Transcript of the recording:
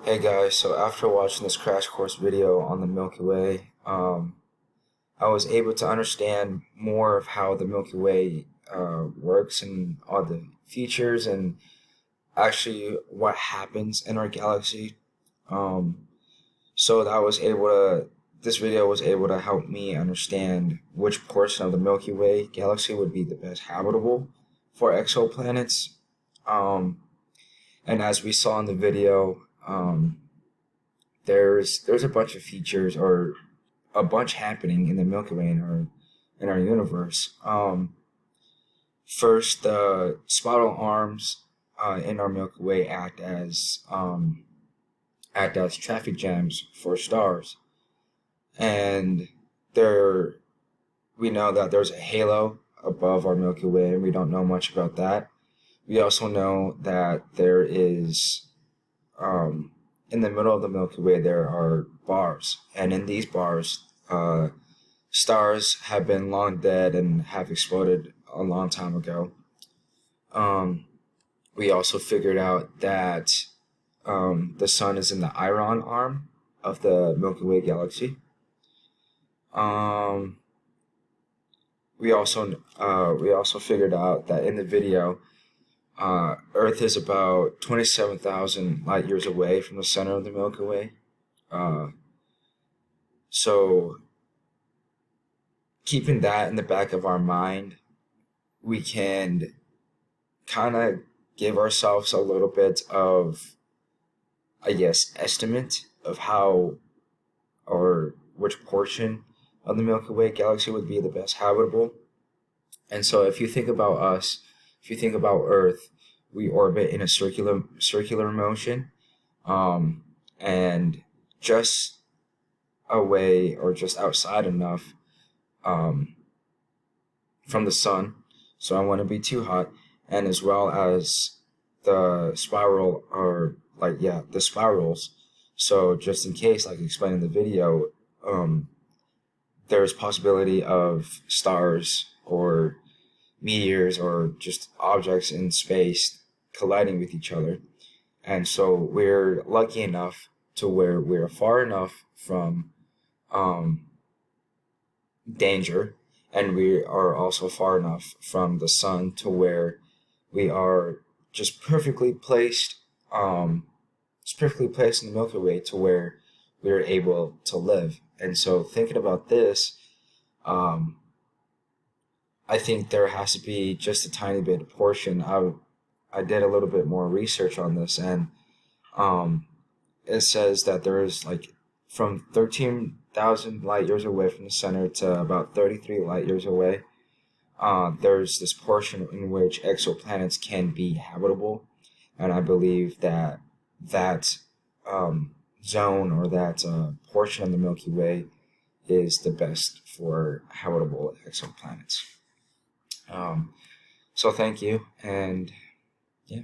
Hey guys, so after watching this crash course video on the Milky Way, I was able to understand more of how the Milky Way works and all the features and actually what happens in our galaxy. Um, so that was able to, this video was able to help me understand which portion of the Milky Way galaxy would be the best habitable for exoplanets. Um, and as we saw in the video, there's a bunch of features or a bunch happening in the Milky Way in our universe. First, the spiral arms in our Milky Way act as traffic jams for stars, and there we know that there's a halo above our Milky Way, and we don't know much about that. We also know that there is um, in the middle of the Milky Way, there are bars, and in these bars, stars have been long dead and have exploded a long time ago. Um, we also figured out that the sun is in the Iron arm of the Milky Way galaxy. Um, we also figured out that in the video, Earth is about 27,000 light years away from the center of the Milky Way. Uh, so keeping that in the back of our mind, we can kind of give ourselves a little bit of, I guess, estimate of how or which portion of the Milky Way galaxy would be the best habitable. And so if you think about us, if you think about Earth, we orbit in a circular motion, um, and just away or just outside enough um, from the sun, so I want to be too hot, and as well as the spiral or like yeah, the spirals. So just in case, like explained in the video, um, there's possibility of stars or meteors or just objects in space colliding with each other. And so we're lucky enough to where we're far enough from um, danger, and we are also far enough from the sun to where we are just perfectly placed, um, just perfectly placed in the Milky Way to where we're able to live. And so thinking about this, um, I think there has to be just a tiny bit of portion. I did a little bit more research on this, and um, it says that there is like from 13,000 light years away from the center to about 33 light years away. There's this portion in which exoplanets can be habitable, and I believe that that zone or that portion of the Milky Way is the best for habitable exoplanets. Um, so thank you, and yeah.